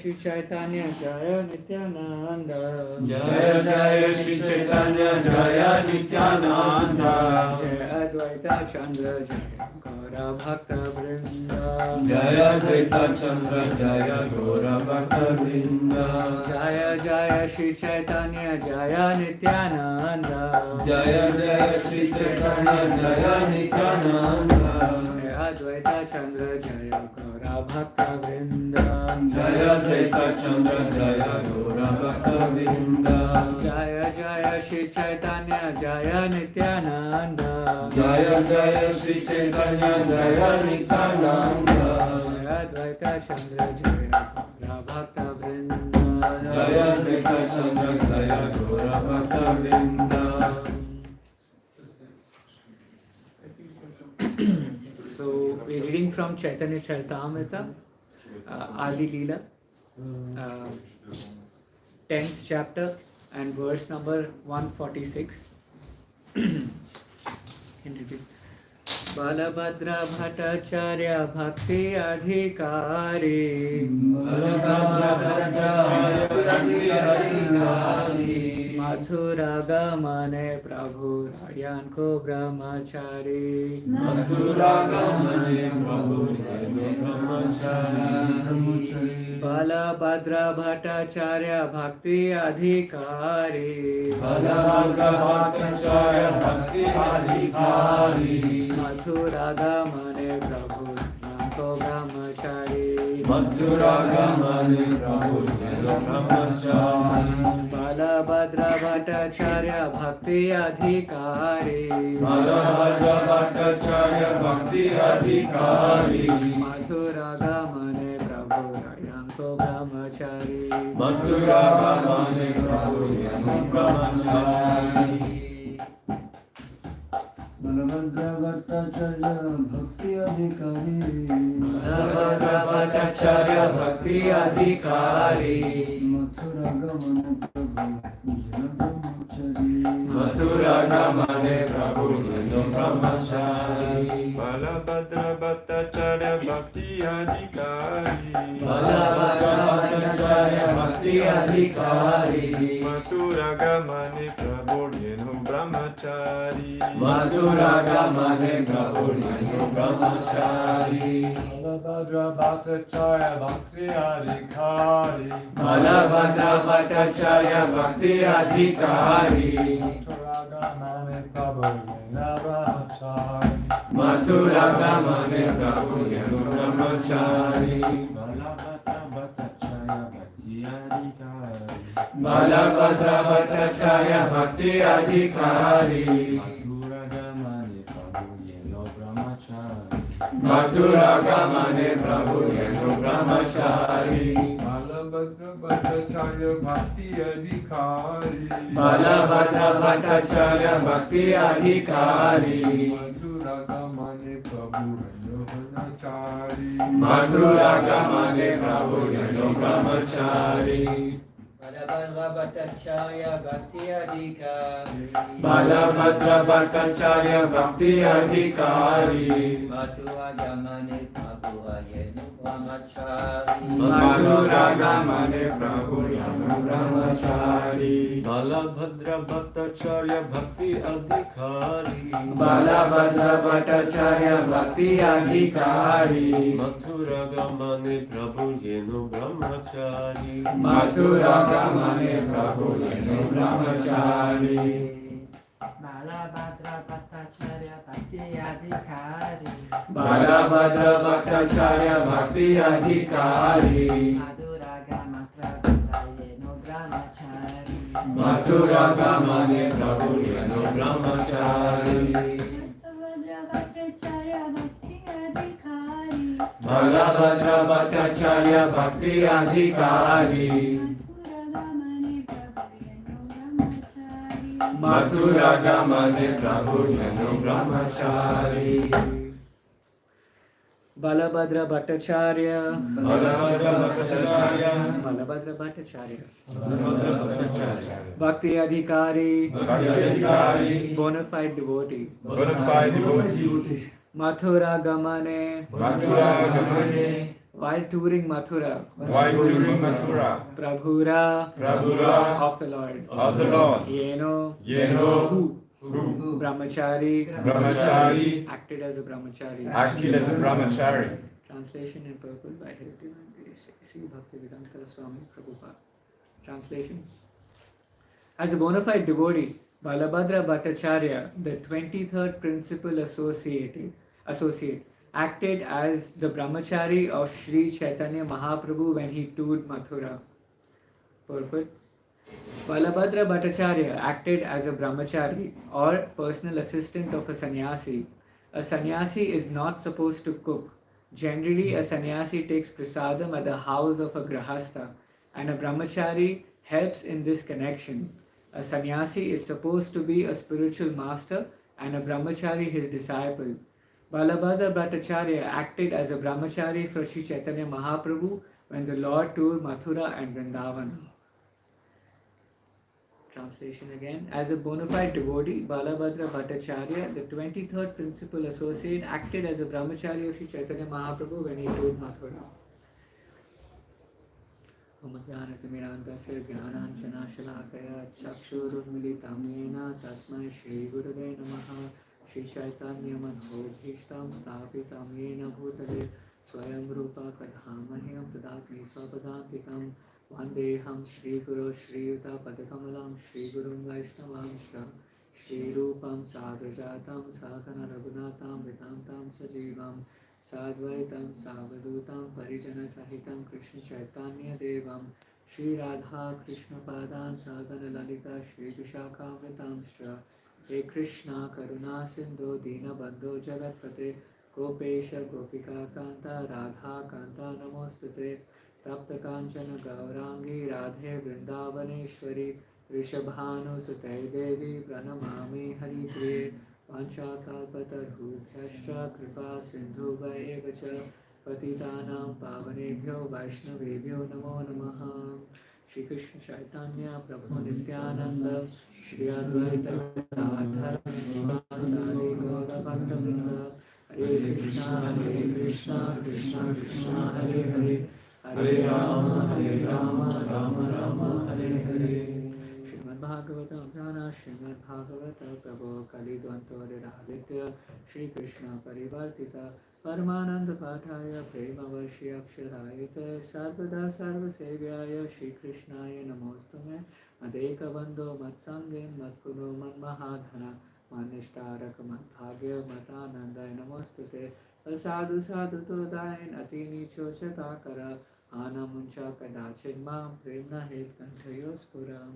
Shri Chaitanya Jaya Nityananda. Jaya Jaya Shri Chaitanya Jaya Nityananda. Jaya Advaita Chandra Jaya Gaura Bhakta Vrinda. Jaya Advaita Chandra Jaya Gaura Bhakta Vrinda. Jaya Jaya Shri Chaitanya Jaya Nityananda. Jaya Jaya Shri Chaitanya Jaya Nityananda. Jaya Advaita Chandra Jaya Gaura Bhakta Vrinda. Jaya Advaita Chandra Jaya Gaura Bhakta Vrinda. Jaya Jaya Shri Chaitanya Jaya Nityananda. Jaya Jaya Shri Chaitanya Jaya Nityananda. Jaya Advaita Chandra Jaya Gaura Bhakta Vrinda. Jaya Advaita Chandra Jaya Gaura Bhakta Vrinda. So we're reading from Chaitanya Charitamrita, Adi Leela, 10th chapter and verse number 146. Can repeat. Balabhadra Bhattacharya Bhakti Adhikari. Balabhadra Bhattacharya Bhakti Adhikari. Mathura Gamane Prabhu Rayan Ko Brahmachari. Mathura Gamane Prabhu Rayan Brahmachari. Balabhadra Bhattacharya Bhakti Adhikari. Balabhadra Bhattacharya Bhakti Adhikari. Mathura Gamane Prabhu Rayan Ko Brahmachari. Mathura Gamane Prabhu Rayan Brahmachari. Balabhadra Bhattacharya Bhakti Adhikari. Balabhadra Bhattacharya Bhakti Adhikari. Mathura Gamane Prabhu Rayan Ko Brahmachari. Mathura Gamane Prabhu Rayan Brahmachari. Balabhadra Bhattacharya Bhakti Adhikari. Balabhadra Bhattacharya Bhakti Adhikari. Mathura Gamane Prabhu Jana Brahmachari. Mathura Gamane Prabhu Jana Brahmachari. Balabhadra Bhattacharya Bhakti Adhikari. Balabhadra Bhattacharya Bhakti Adhikari. Mathura Gamane Prabhu Jana Brahmachari. Mathura Gamane Prabhu Jana Brahmachari. Balabhadra Bhattacharya Bhakti Adhikari. Balabhadra Bhattacharya Bhakti Adhikari. Mathura Gamane Prabhu Jana Brahmachari. Balabhadra Bhattacharya Bhakti Adhikari. Mathura Gamane Prabhu Jana Brahmachari. Balabhadra Bhattacharya Bhakti Adhikari. Balabhadra Bhattacharya Bhakti Adhikari. Mathura Gamane Prabhu Jana Brahmachari. Mathura Gamane Prabhu Jana Brahmachari. Balabhadra Bhattacharya Bhakti Adhikari Balabhadra Bhattacharya Bhakti Adhikari Mathura Gamane Prabhu Ayenu Brahmachari Mathura Gamane Prabhu Yanu Brahmachari Balabhadra Bhattacharya Bhakti Adhikari Balabhadra Bhattacharya Bhakti Adhikari Mathura Gamane Prabhu Yenu Brahmachari Mathura Gamane Prabhu Yenu Brahmachari Balabhadra Bhattacharya Bhakti Adhikari Balabhadra Bhattacharya Bhakti Adhikari Madhura Gamatra Yenu Brahmachari Mathura Gamane Prabhu Yenu Brahmachari Balabhadra Bhattacharya Bhakti Adhikari Mathura Gamane Prabhu Yenu Brahmachari Balabhadra Bhattacharya Balabhadra Bhattacharya Balabhadra Bhattacharya Balabhadra Bhattacharya Bhakti Adhikari Bhakti Adhikari bona fide devotee bona fide devotee Mathura Gamane Mathura Gamane while touring Mathura while touring Mathura Prabhura Prabhura of the Lord of the Lord Yeno Yeno Brahmachari acted as a brahmachari. acted as a brahmachari. Translation in purport by His Divine Grace Sri Bhaktivedanta Swami Prabhupada. Translation: as a bona fide devotee, Balabhadra Bhattacharya, the 23rd principal associate, acted as the brahmachari of Sri Chaitanya Mahaprabhu when he toured Mathura. Purport: Balabhadra Bhattacharya acted as a brahmachari or personal assistant of a sannyasi. A sannyasi is not supposed to cook. Generally, a sannyasi takes prasadam at the house of a grahastha, and a brahmachari helps in this connection. A sannyasi is supposed to be a spiritual master and a brahmachari his disciple. Balabhadra Bhattacharya acted as a brahmachari for Sri Chaitanya Mahaprabhu when the Lord toured Mathura and Vrindavan. Translation again: as a bona fide devotee, Balabhadra Bhattacharya, the 23rd principal associate, acted as a brahmachari of Sri Chaitanya Mahaprabhu when he toured Mathura. Om Jnanatimirandasya Jnananjanashalakaya Chakshurunmilitam Yena Tasmai Shri Gurave Namaha Shri Chaitanya Manobhishtam Sthapitam Yena Bhutale Swayam Rupa Kadhamahyam Tadatmi Swapadantikam Vandeham Shri Guru Shri Yuta Padakamalam Shri Gurum Vaishnavamshra Shri Rupam Sagrajatam Sakana Raghunatam Vitantam Sajivam Sadvaitam Savadutam Parijana Sahitam Krishna Chaitanya Devam Shri Radha Krishna Padan Sakana Lalita Shri Vishakha Vitamshra Hare Krishna Karuna Sindhu Dina Bandho Jagatpate Gopesha Gopika Kanta Radha Kanta Namostute Tapta Kanchana Gaurangi Radhe Vrindavaneshwari Rishabhanusute Devi Pranamami Hari Priye Vanchakalpatarubhyascha Kripa Sindhubhaivacha Patitanam Pavanebhyo Vaishnavebhyo Namo Namaha Shri Krishna Chaitanya Prabhu Nityananda Shri Advaita Gadadhara Srivasadi Gaura Bhaktavrinda Hare Krishna Krishna Krishna Hare Hare Hare Rama Rama Rama Hare Hare Srimad Bhagavatam Kathas Srimad Bhagavatam Prabhu Kalidvanto Raditya Shri Krishna Parivartita Paramananda Pathaya Premavashi Aksharayate Sarvada Sarvasevyaya Shri Krishnaya Namostume Madeka Bando Matsangin Matkuno Manmahadhana Manishtarak Madbhagya Matanandaya Namostute Sadhu Sadhu Todain Atini Chochatakara Anamuncha Kadachidmam Premna Het Kantayos Puram.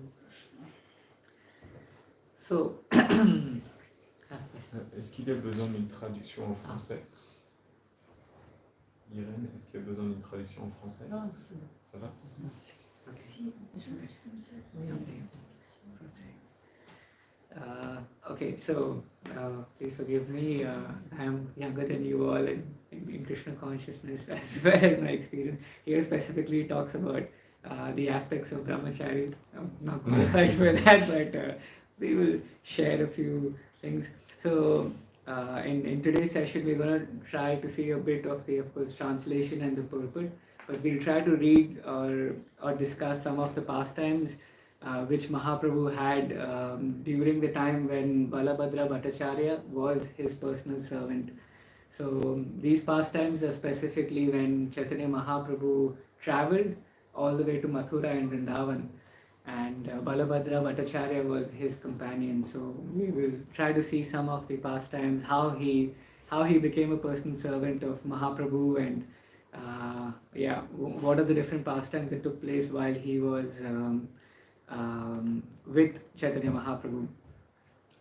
So, Est-ce qu'il y a besoin d'une traduction en français? Irène, est-ce qu'il y a besoin d'une traduction en français? Non, Ça va? Okay, so please forgive me. I'm younger than you all in Krishna Consciousness as well as my experience. Here specifically talks about the aspects of brahmachari. I'm not qualified for that, but we will share a few things. So in today's session, we're going to try to see a bit of the, of course, translation and the purport, but we'll try to read or discuss some of the pastimes which Mahaprabhu had during the time when Balabhadra Bhattacharya was his personal servant. So these pastimes are specifically when Chaitanya Mahaprabhu travelled all the way to Mathura and Vrindavan, and Balabhadra Bhattacharya was his companion. So we will try to see some of the pastimes, how he became a personal servant of Mahaprabhu, and what are the different pastimes that took place while he was with Chaitanya Mahaprabhu.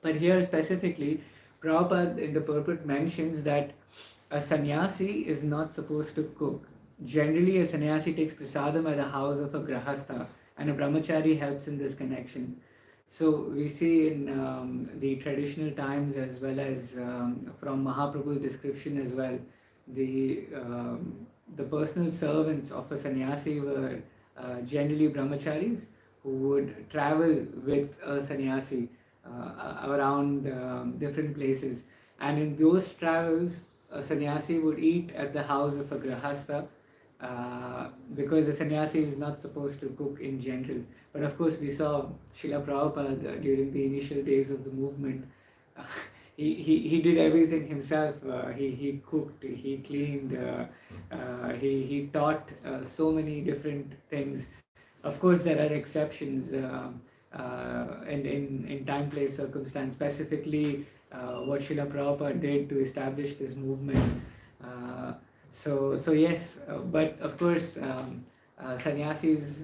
But here specifically, Prabhupada in the purport mentions that a sannyasi is not supposed to cook. Generally, a sannyasi takes prasadam at the house of a grahastha, and a brahmachari helps in this connection. So we see in the traditional times, as well as from Mahaprabhu's description as well, the personal servants of a sannyasi were generally brahmacharis who would travel with a sannyasi around different places, and in those travels a sannyasi would eat at the house of a grahastha because the sannyasi is not supposed to cook in general. But of course we saw Srila Prabhupada during the initial days of the movement. He did everything himself. He cooked, he cleaned, he taught so many different things. Of course there are exceptions in time, place, circumstance, specifically what Srila Prabhupada did to establish this movement. So yes, but of course sannyasis,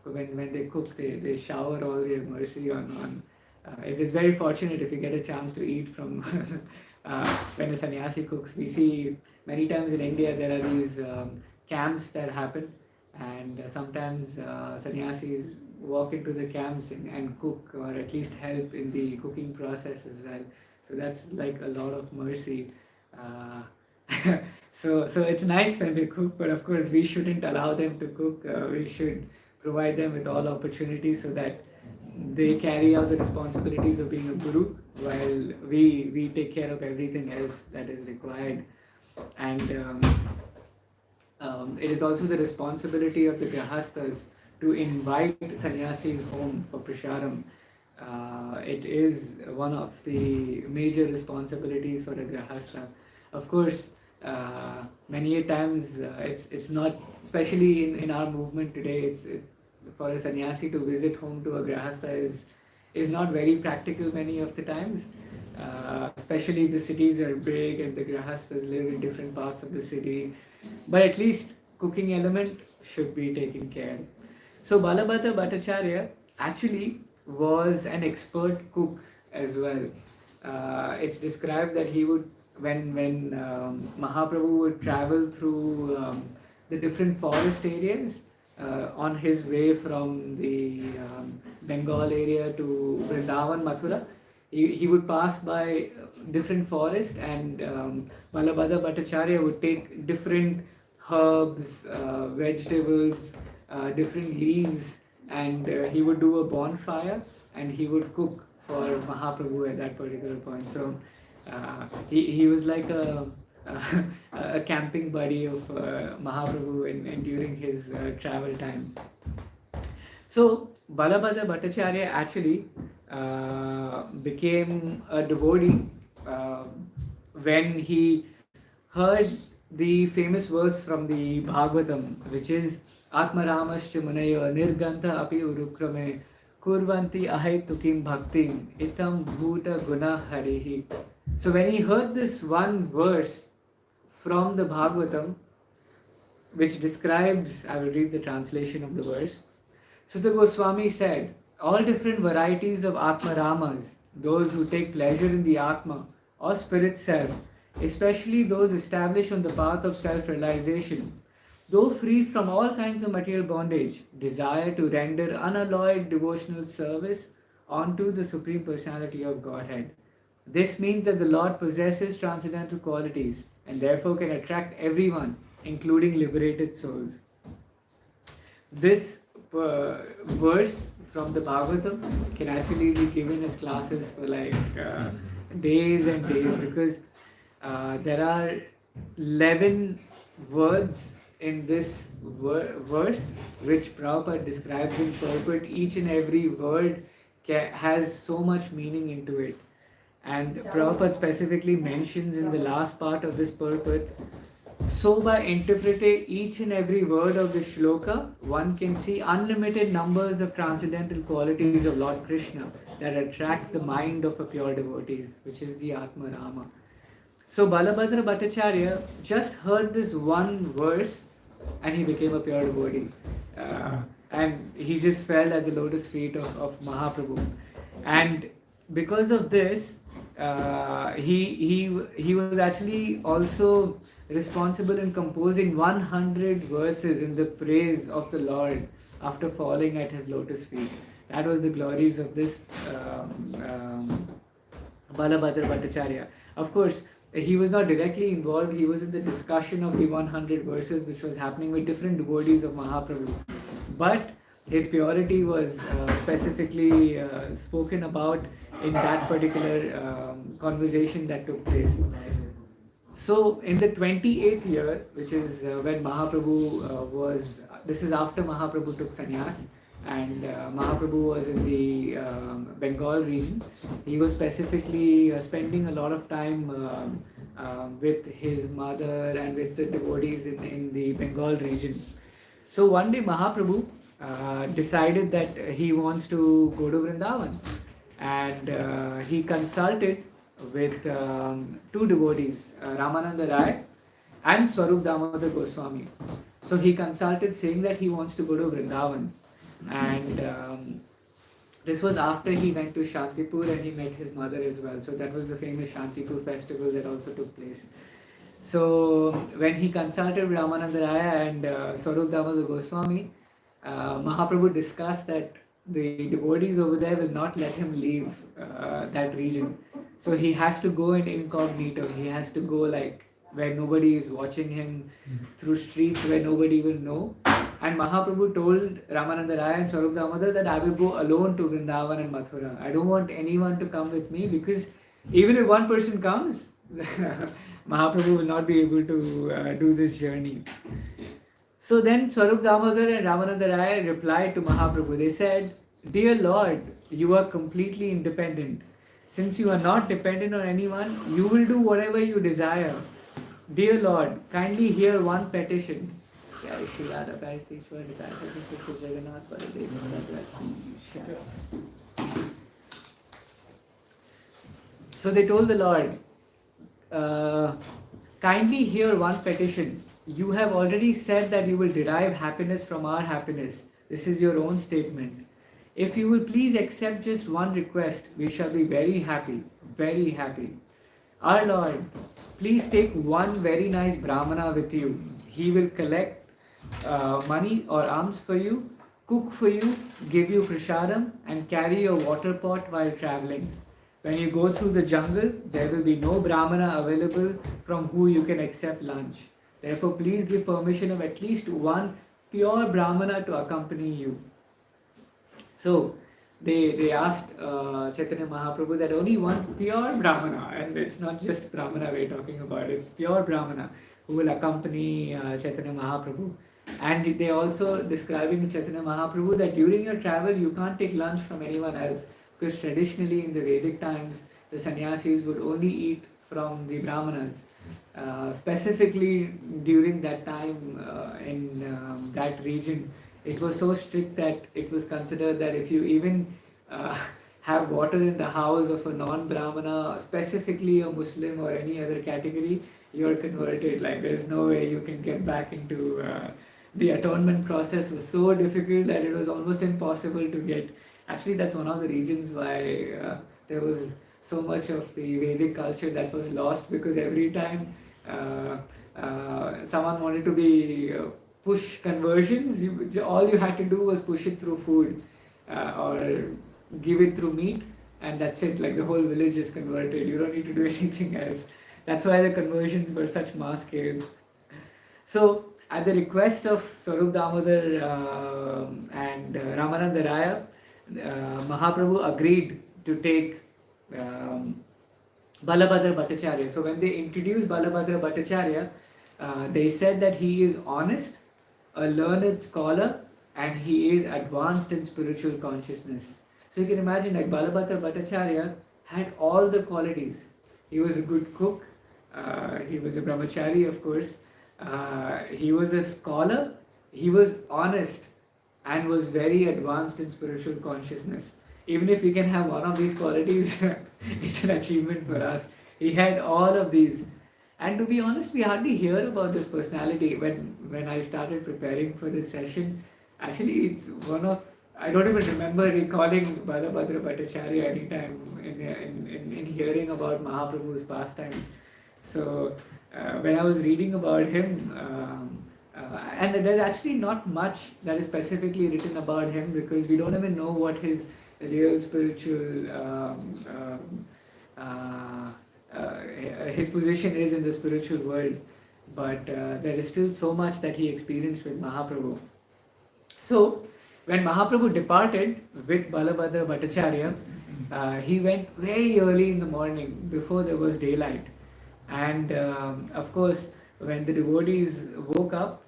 when they cook, they shower all their mercy on it's very fortunate if you get a chance to eat from when a sannyasi cooks. We see many times in India there are these camps that happen, and sometimes sannyasis walk into the camps and cook, or at least help in the cooking process as well. So that's like a lot of mercy. So it's nice when they cook, but of course we shouldn't allow them to cook. We should provide them with all opportunities so that they carry out the responsibilities of being a guru, while we take care of everything else that is required. And it is also the responsibility of the grahasthas to invite sannyasis home for prasadam. It is one of the major responsibilities for a grahastha. Of course, many a times it's not, especially in our movement today, it's for a sannyasi to visit home to a grahastha is not very practical many of the times, especially if the cities are big and the grahasthas live in different parts of the city. But at least cooking element should be taken care. So Balabhadra Bhattacharya actually was an expert cook as well. It's described that he would, when Mahaprabhu would travel through the different forest areas on his way from the Bengal area to Vrindavan, Mathura, he would pass by different forests, and Balabhadra Bhattacharya would take different herbs, vegetables, different leaves, and he would do a bonfire and he would cook for Mahaprabhu at that particular point. So he was like a camping buddy of Mahaprabhu and during his travel times. So Balabhadra Bhattacharya actually became a devotee when he heard the famous verse from the Bhagavatam, which is Atmaramascha Munayo Nirgantha Api Urukrame Kurvanti Ahaitukim Bhaktim Itam Bhuta Guna Harihi. So when he heard this one verse from the Bhagavatam, which describes, I will read the translation of the verse. Sutta Goswami said, all different varieties of Atmaramas, those who take pleasure in the Atma or spirit self, especially those established on the path of self-realization, though free from all kinds of material bondage, desire to render unalloyed devotional service unto the Supreme Personality of Godhead. This means that the Lord possesses transcendental qualities and therefore can attract everyone, including liberated souls. this verse from the Bhagavatam can actually be given as classes for like days and days, because there are 11 words in this verse which Prabhupada describes in purport. Each and every word has so much meaning into it. And Prabhupada specifically mentions in the last part of this purport, so by interpreting each and every word of the shloka, one can see unlimited numbers of transcendental qualities of Lord Krishna that attract the mind of a pure devotees, which is the Atma Rama. So Balabhadra Bhattacharya just heard this one verse and he became a pure devotee. And he just fell at the lotus feet of Mahaprabhu. And because of this, he was actually also responsible in composing 100 verses in the praise of the Lord after falling at his lotus feet. That was the glories of this Balabhadra Bhattacharya. Of course, he was not directly involved. He was in the discussion of the 100 verses which was happening with different devotees of Mahaprabhu. But his purity was specifically spoken about in that particular conversation that took place. So in the 28th year, which is when Mahaprabhu this is after Mahaprabhu took sannyas, and Mahaprabhu was in the Bengal region. He was specifically spending a lot of time with his mother and with the devotees in the Bengal region. So one day Mahaprabhu decided that he wants to go to Vrindavan, and he consulted with two devotees, Ramananda Rai and Swarup Damodar Goswami. So he consulted saying that he wants to go to Vrindavan, and this was after he went to Shantipur and he met his mother as well. So that was the famous Shantipur festival that also took place. So when he consulted Ramananda Raya and Swarup Damodar Goswami, Mahaprabhu discussed that the devotees over there will not let him leave that region. So he has to go in incognito. He has to go like where nobody is watching him, through streets where nobody will know. And Mahaprabhu told Ramananda Raya and Swarup Damodar that I will go alone to Vrindavan and Mathura. I don't want anyone to come with me, because even if one person comes, Mahaprabhu will not be able to do this journey. So then Swarup Damodar and Ramananda Raya replied to Mahaprabhu. They said, "Dear Lord, you are completely independent. Since you are not dependent on anyone, you will do whatever you desire. Dear Lord, kindly hear one petition." Radha Parisisvara Mandir. So they told the Lord, kindly hear one petition. You have already said that you will derive happiness from our happiness. This is your own statement. If you will please accept just one request, we shall be very happy, very happy. Our Lord, please take one very nice Brahmana with you. He will collect money or alms for you, cook for you, give you prasadam, and carry your water pot while traveling. When you go through the jungle, there will be no Brahmana available from who you can accept lunch. Therefore, please give permission of at least one pure Brahmana to accompany you. So, they asked Chaitanya Mahaprabhu that only one pure Brahmana, and it's not just Brahmana we're talking about, it's pure Brahmana who will accompany Chaitanya Mahaprabhu. And they also describing to Chaitanya Mahaprabhu that during your travel you can't take lunch from anyone else, because traditionally in the Vedic times the sannyasis would only eat from the Brahmanas. Specifically during that time in that region, it was so strict that it was considered that if you even have water in the house of a non-Brahmana, specifically a Muslim or any other category, you're converted. Like there's no way you can get back into the atonement process was so difficult that it was almost impossible to get. Actually, that's one of the reasons why there was so much of the Vedic culture that was lost, because every time someone wanted to be push conversions, all you had to do was push it through food or give it through meat, and that's it. Like the whole village is converted. You don't need to do anything else. That's why the conversions were such mass scales. So at the request of Swarup Damodar and Ramananda Raya, Mahaprabhu agreed to take Balabhadra Bhattacharya. So when they introduced Balabhadra Bhattacharya, they said that he is honest, a learned scholar, and he is advanced in spiritual consciousness. So you can imagine that Balabhadra Bhattacharya had all the qualities. He was a good cook, he was a brahmachari, of course, he was a scholar, he was honest, and was very advanced in spiritual consciousness. Even if we can have one of these qualities, it's an achievement for us. He had all of these. And to be honest, we hardly hear about this personality. When I started preparing for this session, actually it's one of, I don't even remember recalling Balabhadra Bhattacharya anytime in hearing about Mahaprabhu's pastimes. So when I was reading about him, and there's actually not much that is specifically written about him, because we don't even know what his real spiritual his position is in the spiritual world, but there is still so much that he experienced with Mahaprabhu. So when Mahaprabhu departed with Balabhadra Bhattacharya, he went very early in the morning before there was daylight, and of course when the devotees woke up,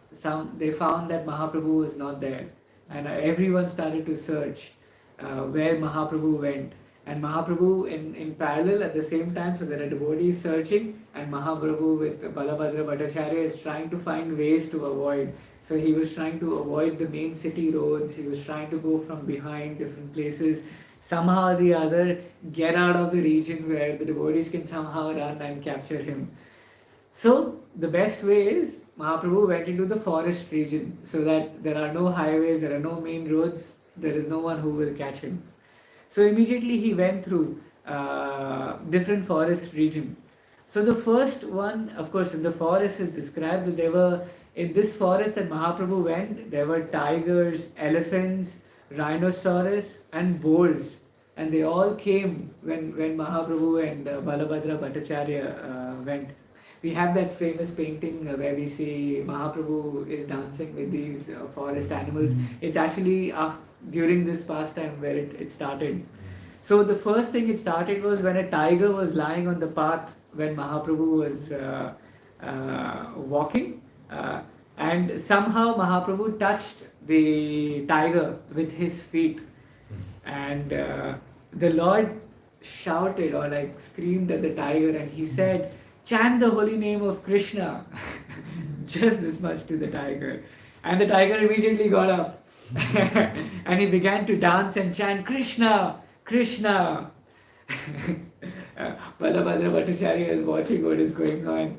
they found that Mahaprabhu was not there, and everyone started to search where Mahaprabhu went. And Mahaprabhu in parallel at the same time, so there are devotees searching, and Mahaprabhu with Balabhadra Bhattacharya is trying to find ways to avoid. So he was trying to avoid the main city roads, he was trying to go from behind different places, somehow or the other get out of the region where the devotees can somehow run and capture him. So the best way is Mahaprabhu went into the forest region, so that there are no highways, there are no main roads, there is no one who will catch him. So immediately he went through different forest region. So the first one, of course, in the forest is described that there were, in this forest that Mahaprabhu went, there were tigers, elephants, rhinoceros and boars. And they all came when Mahaprabhu and Balabhadra Bhattacharya went. We have that famous painting where we see Mahaprabhu is dancing with these forest animals. It's actually during this pastime where it started. So the first thing it started was when a tiger was lying on the path when Mahaprabhu was walking, and somehow Mahaprabhu touched the tiger with his feet, and the Lord shouted or like screamed at the tiger, and he said, "Chant the holy name of Krishna." Just this much to the tiger. And the tiger immediately got up and he began to dance and chant, "Krishna, Krishna." Balabhadra Bhattacharya is watching what is going on.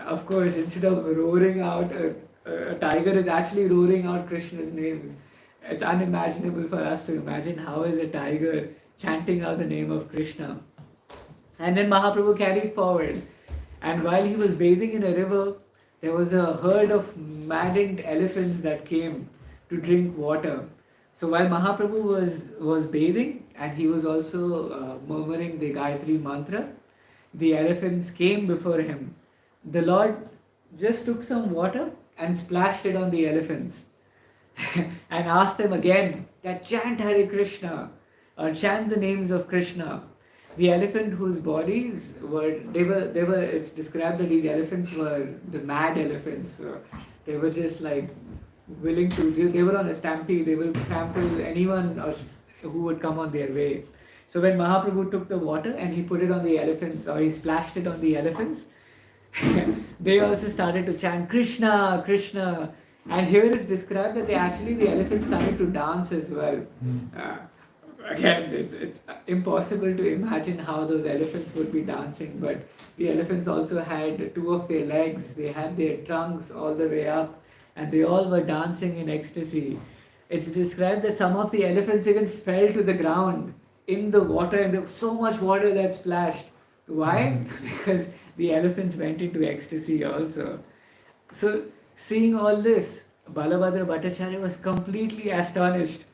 Of course, instead of roaring out, a tiger is actually roaring out Krishna's names. It's unimaginable for us to imagine how is a tiger chanting out the name of Krishna. And then Mahaprabhu carried forward, and while he was bathing in a river, there was a herd of maddened elephants that came to drink water. So while Mahaprabhu was bathing, and he was also murmuring the Gayatri mantra, the elephants came before him. The Lord just took some water and splashed it on the elephants and asked them again that chant Hare Krishna or chant the names of Krishna. The elephant whose bodies it's described that these elephants were the mad elephants. So they were just like they were on a stampede, they will trample anyone who would come on their way. So when Mahaprabhu took the water and he put it on the elephants, or he splashed it on the elephants, they also started to chant Krishna, Krishna. And here it's described that the elephants started to dance as well. Again, it's impossible to imagine how those elephants would be dancing, but the elephants also had two of their legs, they had their trunks all the way up, and they all were dancing in ecstasy. It's described that some of the elephants even fell to the ground in the water, and there was so much water that splashed. Why? Because the elephants went into ecstasy also. So, seeing all this, Balabhadra Bhattacharya was completely astonished.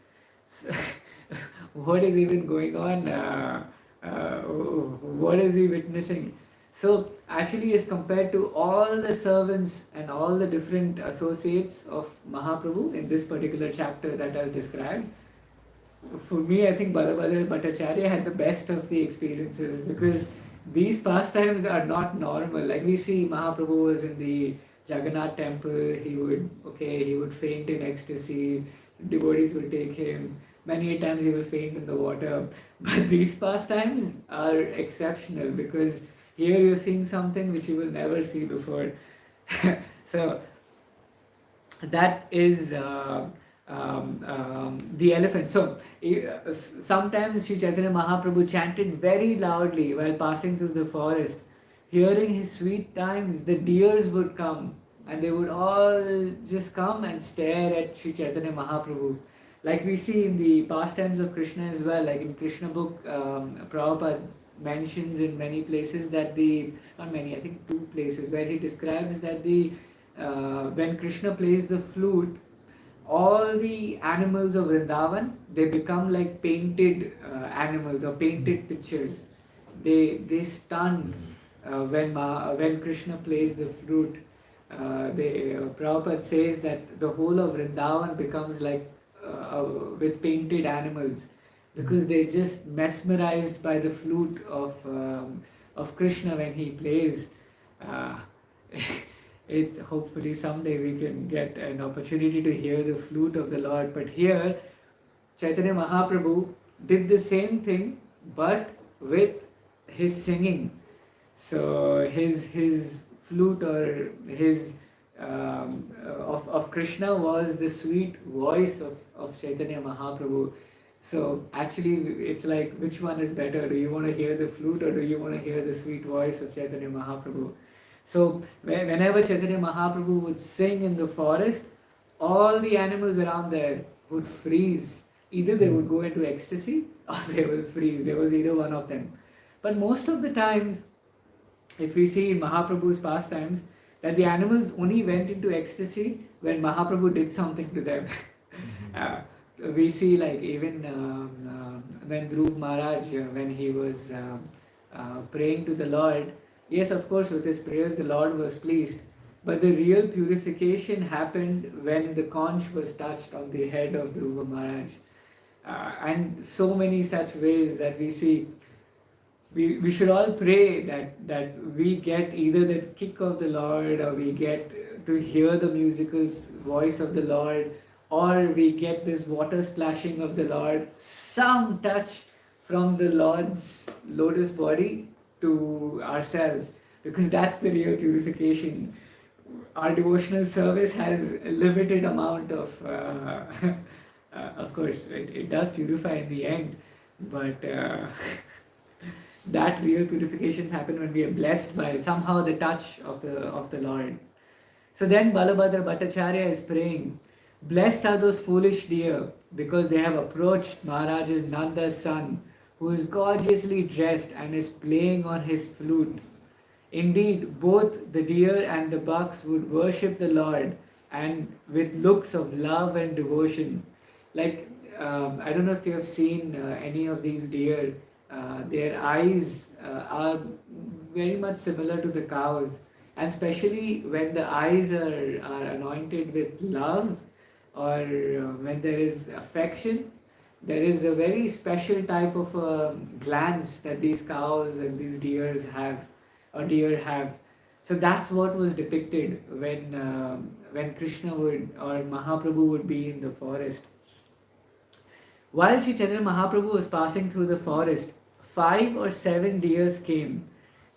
What is even going on? What is he witnessing? So actually, as compared to all the servants and all the different associates of Mahaprabhu in this particular chapter that I've described, for me, I think Balabhadra Bhattacharya had the best of the experiences, because these pastimes are not normal. Like we see Mahaprabhu was in the Jagannath temple, he would faint in ecstasy, devotees will take him, many a times he will faint in the water. But these pastimes are exceptional, because here you're seeing something which you will never see before. So that is the elephant. So sometimes Sri Chaitanya Mahaprabhu chanted very loudly while passing through the forest. Hearing his sweet times, the deers would come and they would all just come and stare at Sri Chaitanya Mahaprabhu. Like we see in the pastimes of Krishna as well, like in Krishna book, Prabhupada mentions in many places that not many, I think 2 places, where he describes that when Krishna plays the flute, all the animals of Vrindavan, they become like painted animals or painted pictures. They stun when Krishna plays the flute. Prabhupada says that the whole of Vrindavan becomes like with painted animals, because they're just mesmerized by the flute of Krishna when he plays. It's hopefully someday we can get an opportunity to hear the flute of the Lord. But here, Chaitanya Mahaprabhu did the same thing, but with his singing. So his flute or his of Krishna was the sweet voice of Chaitanya Mahaprabhu. So actually, it's like, which one is better? Do you want to hear the flute or do you want to hear the sweet voice of Chaitanya Mahaprabhu? So whenever Chaitanya Mahaprabhu would sing in the forest, all the animals around there would freeze. Either they would go into ecstasy or they will freeze. There was either one of them. But most of the times, if we see in Mahaprabhu's pastimes, that the animals only went into ecstasy when Mahaprabhu did something to them. We see like even when Dhruv Maharaj, when he was praying to the Lord, yes, of course, with his prayers the Lord was pleased, but the real purification happened when the conch was touched on the head of Dhruva Maharaj. And so many such ways that we see. We should all pray that we get either the kick of the Lord, or we get to hear the musical voice of the Lord, or we get this water splashing of the Lord, some touch from the Lord's lotus body to ourselves, because that's the real purification. Our devotional service has a limited amount of course, it does purify in the end, but that real purification happens when we are blessed by somehow the touch of the Lord. So then Balabhadra Bhattacharya is praying, blessed are those foolish deer, because they have approached Maharaj's Nanda's son, who is gorgeously dressed and is playing on his flute. Indeed, both the deer and the bucks would worship the Lord, and with looks of love and devotion. Like, I don't know if you have seen any of these deer. Their eyes are very much similar to the cows, and especially when the eyes are anointed with love, or when there is affection, there is a very special type of glance that these cows and these deer have. So that's what was depicted when Krishna would, or Mahaprabhu would be in the forest. While Sri Chaitanya Mahaprabhu was passing through the forest, 5 or 7 deers came.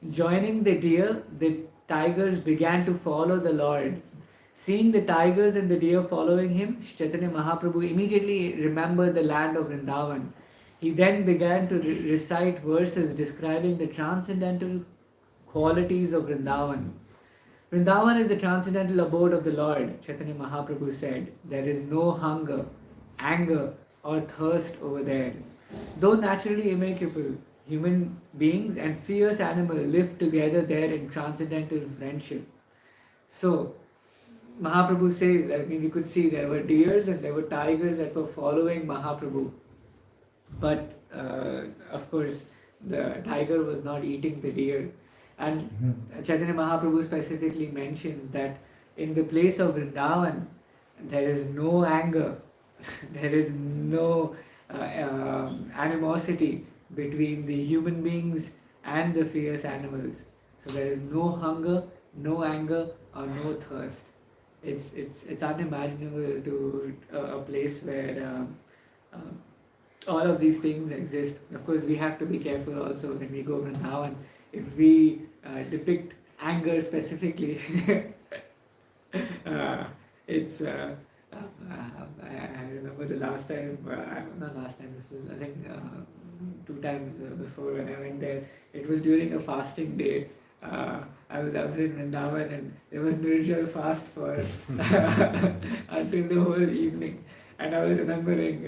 Joining the deer, the tigers began to follow the Lord. Seeing the tigers and the deer following him, Sri Chaitanya Mahaprabhu immediately remembered the land of Vrindavan. He then began to recite verses describing the transcendental qualities of Vrindavan. Vrindavan is the transcendental abode of the Lord, Chaitanya Mahaprabhu said. There is no hunger, anger, or thirst over there. Though naturally amicable, human beings and fierce animals live together there in transcendental friendship. So, Mahaprabhu says, we could see there were deers and there were tigers that were following Mahaprabhu. But, of course, the tiger was not eating the deer. And Chaitanya Mahaprabhu specifically mentions that in the place of Vrindavan, there is no anger, there is no animosity between the human beings and the fierce animals. So there is no hunger, no anger, or no thirst. It's unimaginable to a place where all of these things exist. Of course, we have to be careful also when we go Vrindavan. If we depict anger specifically, it's. I remember the last time, not last time, this was I think 2 times before when I went there. It was during a fasting day. I was in Vrindavan and there was Nirjal fast for until the whole evening. And I was remembering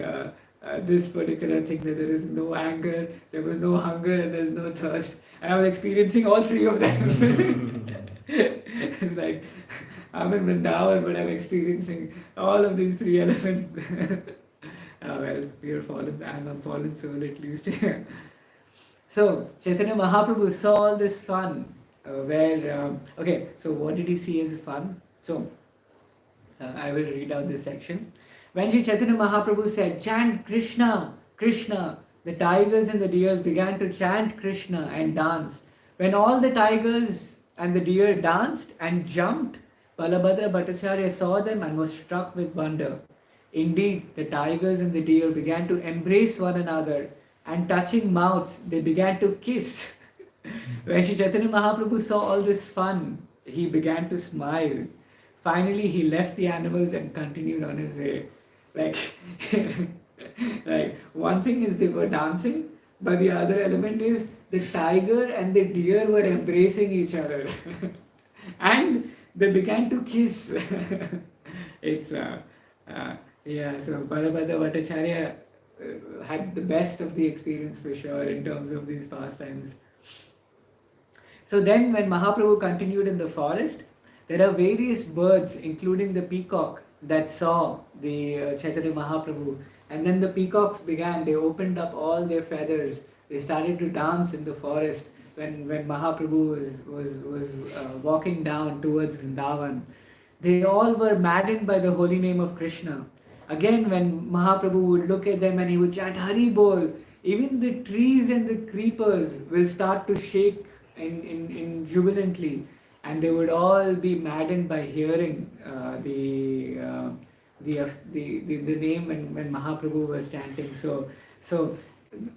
this particular thing, that there is no anger, there was no hunger, and there's no thirst. And I was experiencing all 3 of them. It's like I'm in Vrindavan, but I'm experiencing all of these 3 elements. Well, we are fallen. I'm a fallen soul at least. So Chaitanya Mahaprabhu saw all this fun. Okay, so what did he see as fun? So I will read out this section. When Sri Chaitanya Mahaprabhu said, "Chant Krishna, Krishna," the tigers and the deers began to chant Krishna and dance. When all the tigers and the deer danced and jumped, Balabhadra Bhattacharya saw them and was struck with wonder. Indeed, the tigers and the deer began to embrace one another, and touching mouths, they began to kiss. When Sri Chaitanya Mahaprabhu saw all this fun, he began to smile. Finally, he left the animals and continued on his way. Like one thing is they were dancing, but the other element is the tiger and the deer were embracing each other. And they began to kiss. It's so Balabhadra Bhattacharya had the best of the experience for sure in terms of these pastimes. So then when Mahaprabhu continued in the forest, there are various birds, including the peacock, that saw the Chaitanya Mahaprabhu. And then the peacocks they opened up all their feathers. They started to dance in the forest when Mahaprabhu was walking down towards Vrindavan. They all were maddened by the holy name of Krishna. Again, when Mahaprabhu would look at them and he would chant Hari Bol, even the trees and the creepers will start to shake in jubilantly, and they would all be maddened by hearing the name when Mahaprabhu was chanting. So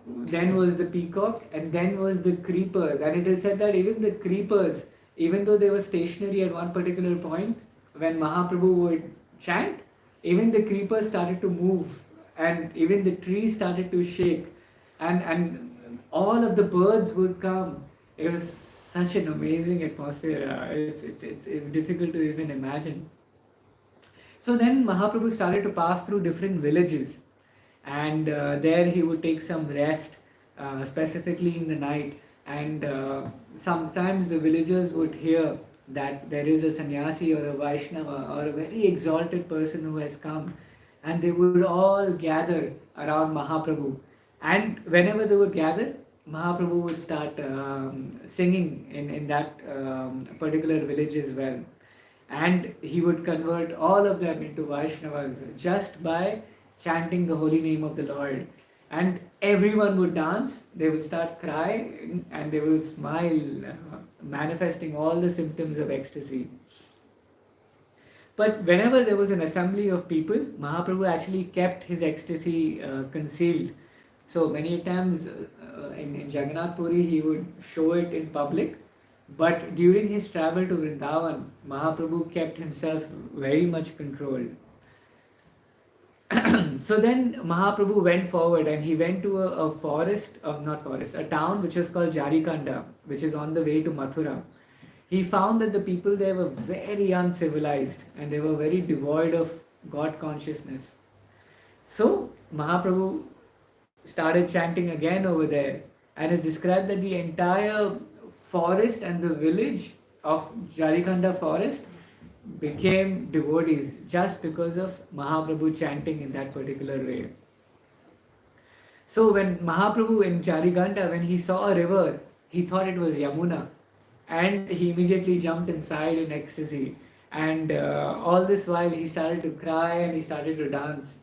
then was the peacock, and then was the creepers, and it is said that even the creepers, even though they were stationary at one particular point, when Mahaprabhu would chant, even the creepers started to move, and even the trees started to shake, and all of the birds would come. It was such an amazing atmosphere. It's difficult to even imagine. So then Mahaprabhu started to pass through different villages, and there he would take some rest, specifically in the night. And sometimes the villagers would hear that there is a sannyasi or a Vaishnava or a very exalted person who has come, and they would all gather around Mahaprabhu. And whenever they would gather, Mahaprabhu would start singing in that particular village as well. And he would convert all of them into Vaishnavas just by chanting the holy name of the Lord. And everyone would dance, they would start crying, and they would smile, manifesting all the symptoms of ecstasy. But whenever there was an assembly of people, Mahaprabhu actually kept his ecstasy concealed. So many times in Jagannath Puri he would show it in public, but during his travel to Vrindavan, Mahaprabhu kept himself very much controlled. So then Mahaprabhu went forward, and he went to a town which was called Jarikanda, which is on the way to Mathura. He found that the people there were very uncivilized and they were very devoid of God consciousness. So Mahaprabhu started chanting again over there, and it's described that the entire forest and the village of Jarikanda forest became devotees just because of Mahaprabhu chanting in that particular way. So when Mahaprabhu in Jarikanda, when he saw a river, he thought it was Yamuna. and he immediately jumped inside in ecstasy. And all this while he started to cry and he started to dance.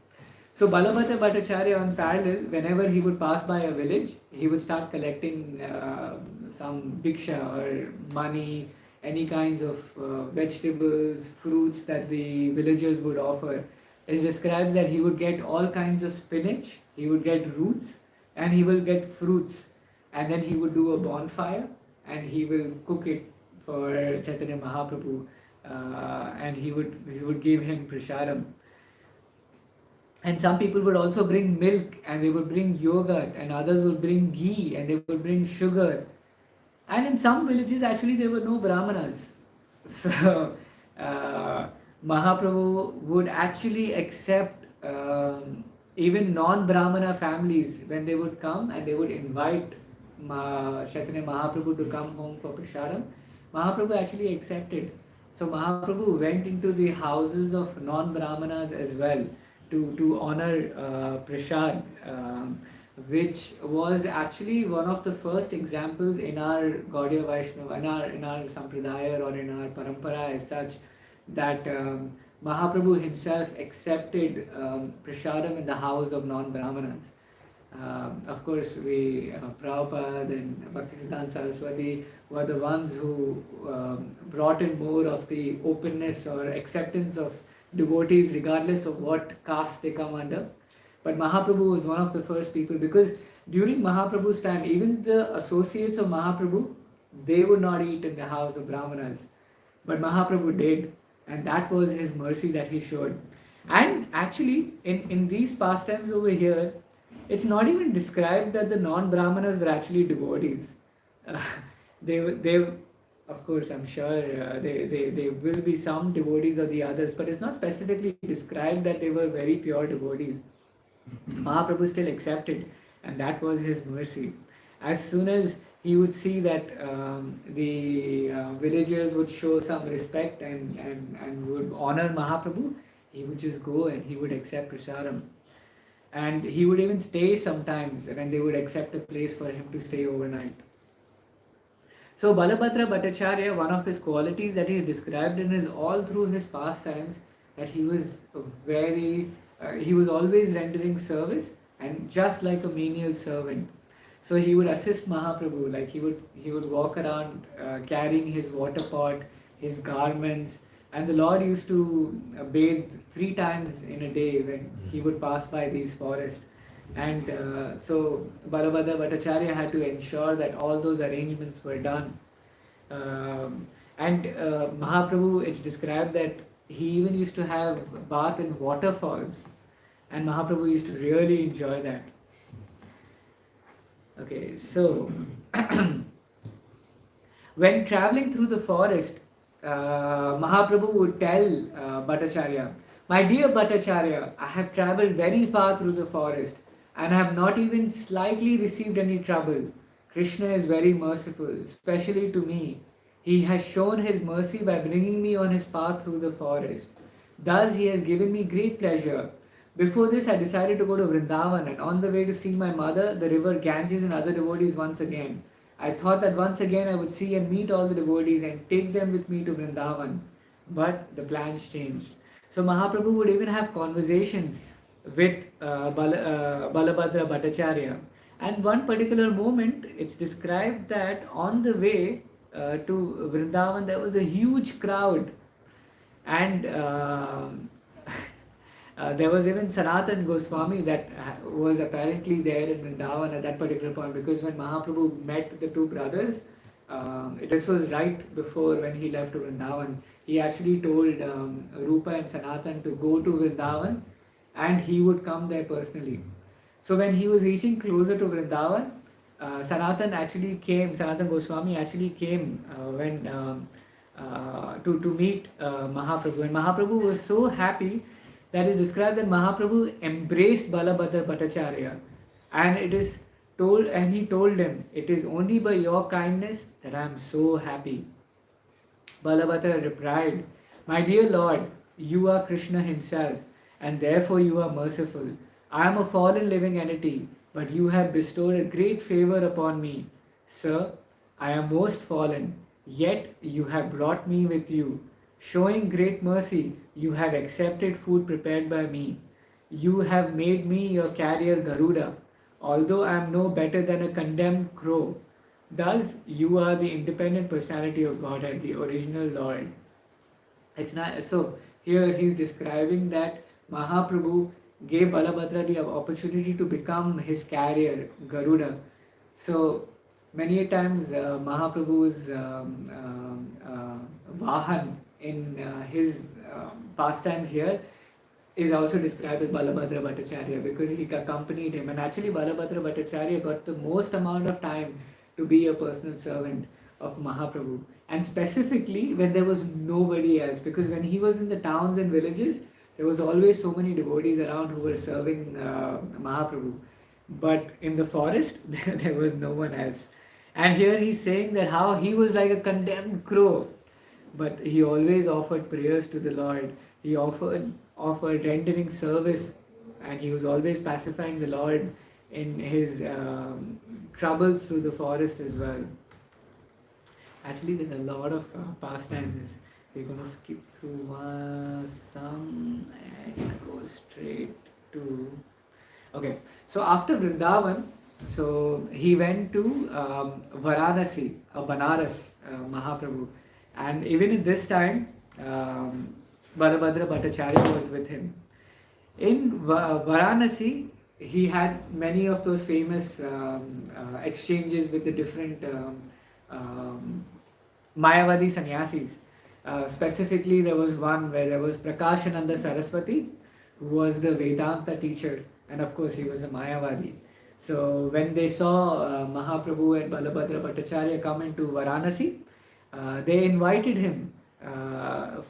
So Balabhadra Bhattacharya, on parallel, whenever he would pass by a village, he would start collecting some bhiksha or money, any kinds of vegetables, fruits that the villagers would offer. It describes that he would get all kinds of spinach, he would get roots, and he will get fruits. And then he would do a bonfire and he will cook it for Chaitanya Mahaprabhu, and he would give him prasadam. And some people would also bring milk, and they would bring yogurt, and others would bring ghee, and they would bring sugar. And in some villages, actually, there were no brahmanas. So Mahaprabhu would actually accept even non-brahmana families when they would come, and they would invite Chaitanya Mahaprabhu to come home for prasadam. Mahaprabhu actually accepted. So Mahaprabhu went into the houses of non-brahmanas as well to honor prasad, which was actually one of the first examples in our Gaudiya Vaishnava, in our Sampradaya or in our Parampara as such, that Mahaprabhu himself accepted prasadam in the house of non-brahmanas. Of course, Prabhupada and Bhaktisiddhanta Saraswati were the ones who brought in more of the openness or acceptance of devotees regardless of what caste they come under. But Mahaprabhu was one of the first people, because during Mahaprabhu's time, even the associates of Mahaprabhu, they would not eat in the house of Brahmanas. But Mahaprabhu did, and that was his mercy that he showed. And actually, in these pastimes over here, it's not even described that the non-Brahmanas were actually devotees. They of course, I'm sure there will be some devotees of the others, but it's not specifically described that they were very pure devotees. Mahaprabhu still accepted, and that was his mercy. As soon as he would see that the villagers would show some respect and would honor Mahaprabhu, he would just go and he would accept prasadam. And he would even stay sometimes when they would accept a place for him to stay overnight. So Balabhadra Bhattacharya, one of his qualities that he is described in is all through his pastimes, that he was he was always rendering service, and just like a menial servant. So he would assist Mahaprabhu, like he would walk around carrying his water pot, his garments, and the Lord used to bathe 3 times in a day when he would pass by these forests. And so Balabhadra Bhattacharya had to ensure that all those arrangements were done. And Mahaprabhu, it's described that he even used to have bath in waterfalls, and Mahaprabhu used to really enjoy that. Okay, so when traveling through the forest, Mahaprabhu would tell Bhattacharya, "My dear Bhattacharya, I have travelled very far through the forest, and I have not even slightly received any trouble. Krishna is very merciful, especially to me. He has shown his mercy by bringing me on his path through the forest. Thus he has given me great pleasure. Before this, I decided to go to Vrindavan, and on the way to see my mother, the river Ganges, and other devotees once again. I thought that once again I would see and meet all the devotees and take them with me to Vrindavan. But the plans changed." So Mahaprabhu would even have conversations with Balabhadra Bhattacharya. And one particular moment, it's described that on the way to Vrindavan, there was a huge crowd. And there was even Sanatan Goswami that was apparently there in Vrindavan at that particular point, because when Mahaprabhu met the 2 brothers, this was right before when he left to Vrindavan, he actually told Rupa and Sanatan to go to Vrindavan, and he would come there personally. So when he was reaching closer to Vrindavan, Sanatan Goswami actually came to meet Mahaprabhu. And Mahaprabhu was so happy that is described that Mahaprabhu embraced Balabhadra Bhattacharya, and he told him, "It is only by your kindness that I am so happy." Balabhadra replied, "My dear Lord, you are Krishna himself, and therefore you are merciful. I am a fallen living entity, but you have bestowed a great favor upon me. Sir, I am most fallen, Yet you have brought me with you. Showing great mercy, you have accepted food prepared by me. You have made me your carrier Garuda, although I am no better than a condemned crow. Thus, you are the independent personality of Godhead, the original Lord. It's not so. Here he's describing that Mahaprabhu gave Balabhadra the opportunity to become his carrier, Garuda. So many a times Mahaprabhu's Vahan in his pastimes here is also described as Balabhadra Bhattacharya because he accompanied him. And actually Balabhadra Bhattacharya got the most amount of time to be a personal servant of Mahaprabhu. And specifically when there was nobody else, because when he was in the towns and villages, there was always so many devotees around who were serving Mahaprabhu. But in the forest, there was no one else. And here he's saying that how he was like a condemned crow, but he always offered prayers to the Lord. He offered rendering service, and he was always pacifying the Lord in his troubles through the forest as well. Actually, there are a lot of pastimes. We're going to skip through some and go straight to... Okay, so after Vrindavan, so he went to Varanasi, Banaras, Mahaprabhu. And even at this time, Balabhadra Bhattacharya was with him. In Varanasi, he had many of those famous exchanges with the different Mayavadi sannyasis. Specifically, there was one where there was Prakashananda Saraswati, who was the Vedanta teacher, and of course he was a Mayavadi. So when they saw Mahaprabhu and Balabhadra Bhattacharya come into Varanasi, they invited him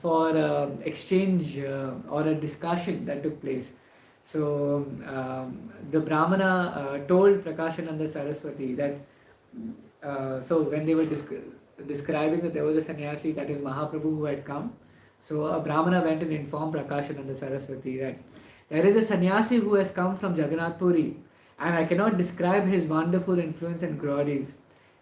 for exchange or a discussion that took place. So the Brahmana told Prakashananda Saraswati that so when they were describing that there was a sannyasi, that is Mahaprabhu, who had come, so a Brahmana went and informed Prakashananda Saraswati that there is a sannyasi who has come from Jagannath Puri, and I cannot describe his wonderful influence and glories.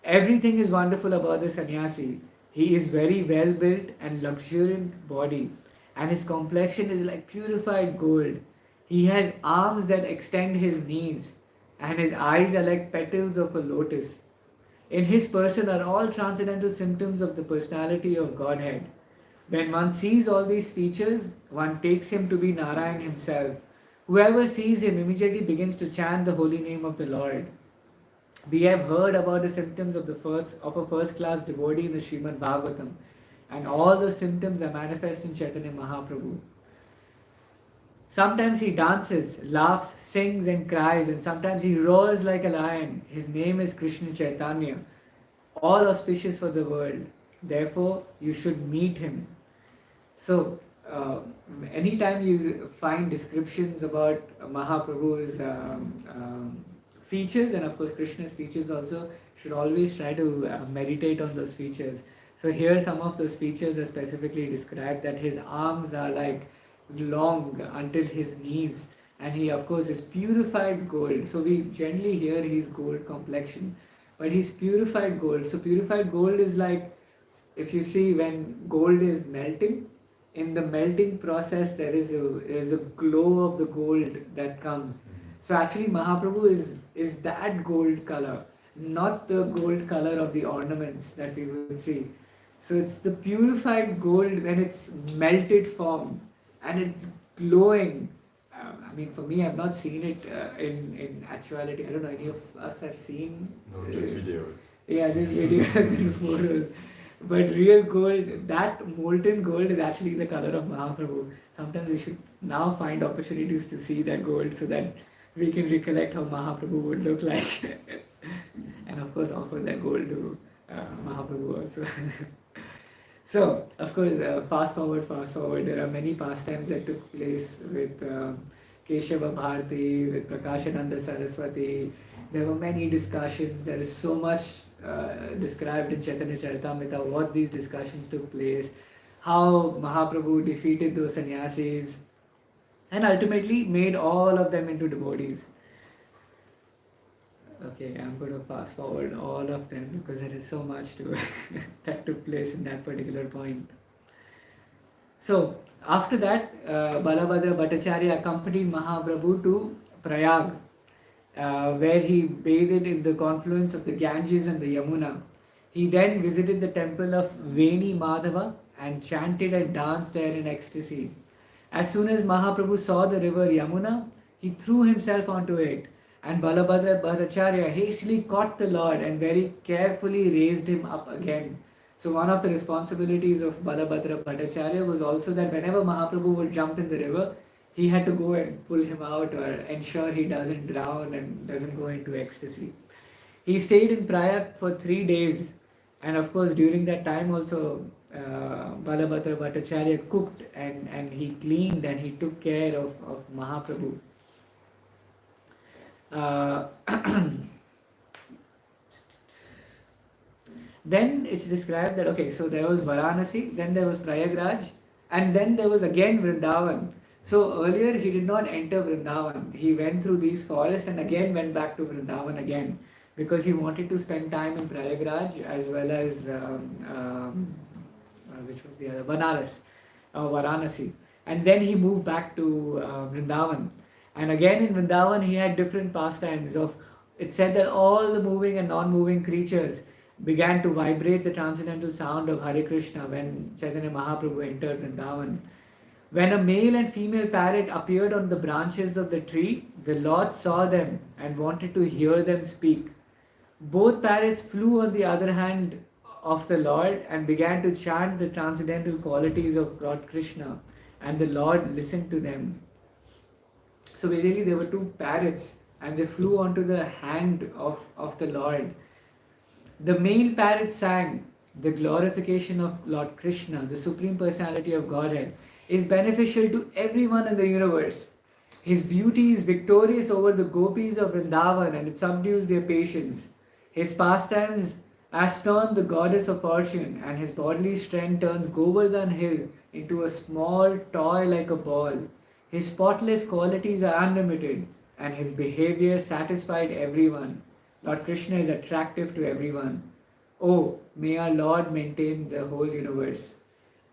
Everything is wonderful about the sannyasi. He is very well built and luxuriant body, and his complexion is like purified gold. He has arms that extend his knees, and his eyes are like petals of a lotus. In his person are all transcendental symptoms of the personality of Godhead. When one sees all these features, one takes him to be Narayan himself. Whoever sees him immediately begins to chant the holy name of the Lord. We have heard about the symptoms of a first-class devotee in the Srimad Bhagavatam, and all those symptoms are manifest in Chaitanya Mahaprabhu. Sometimes he dances, laughs, sings and cries, and sometimes he roars like a lion. His name is Krishna Chaitanya, all auspicious for the world. Therefore, you should meet him. So, anytime you find descriptions about Mahaprabhu's features, and of course Krishna's features also, should always try to meditate on those features. So here some of those features are specifically described, that his arms are like long until his knees, and he of course is purified gold. So we generally hear he's gold complexion, but he's purified gold. So purified gold is like, if you see when gold is melting, in the melting process there is a glow of the gold that comes. So actually Mahaprabhu is that gold color, not the gold color of the ornaments that we will see. So it's the purified gold when it's melted form, and it's glowing. I mean, for me, I've not seen it in actuality. I don't know, any of us have seen? No, just videos. Yeah, just videos and photos. But real gold, that molten gold is actually the color of Mahaprabhu. Sometimes we should now find opportunities to see that gold so that we can recollect how Mahaprabhu would look like. And of course offer that gold to Mahaprabhu also. So, of course, fast forward, there are many pastimes that took place with Keshava Bharati, with Prakashananda Saraswati. There were many discussions. There is so much described in Chaitanya Charitamrita what these discussions took place, how Mahaprabhu defeated those sannyasis, and ultimately made all of them into devotees. Okay, I'm going to fast forward all of them because there is so much to that took place in that particular point. So, after that, Balabhadra Bhattacharya accompanied Mahaprabhu to Prayag, where he bathed in the confluence of the Ganges and the Yamuna. He then visited the temple of Veni Madhava and chanted and danced there in ecstasy. As soon as Mahaprabhu saw the river Yamuna, he threw himself onto it, and Balabhadra Bhattacharya hastily caught the Lord and very carefully raised him up again. So one of the responsibilities of Balabhadra Bhattacharya was also that whenever Mahaprabhu would jump in the river, he had to go and pull him out or ensure he doesn't drown and doesn't go into ecstasy. He stayed in Prayag for 3 days, and of course during that time also Balabhadra Bhattacharya cooked and he cleaned and he took care of Mahaprabhu. Then it's described that, okay, so there was Varanasi, then there was Prayagraj, and then there was again Vrindavan. So earlier he did not enter Vrindavan. He went through these forests and again went back to Vrindavan again because he wanted to spend time in Prayagraj as well as which was the other, Varanasi. And then he moved back to Vrindavan. And again in Vrindavan he had different pastimes of, it said that all the moving and non-moving creatures began to vibrate the transcendental sound of Hare Krishna when Chaitanya Mahaprabhu entered Vrindavan. When a male and female parrot appeared on the branches of the tree, the Lord saw them and wanted to hear them speak. Both parrots flew on the other hand of the Lord and began to chant the transcendental qualities of Lord Krishna, and the Lord listened to them. So basically there were 2 parrots and they flew onto the hand of the Lord. The male parrot sang, "The glorification of Lord Krishna, the Supreme Personality of Godhead, is beneficial to everyone in the universe. His beauty is victorious over the gopis of Vrindavan and it subdues their patience. His pastimes astonish the goddess of fortune, and his bodily strength turns Govardhan hill into a small toy like a ball. His spotless qualities are unlimited, and his behavior satisfied everyone. Lord Krishna is attractive to everyone. Oh, may our Lord maintain the whole universe."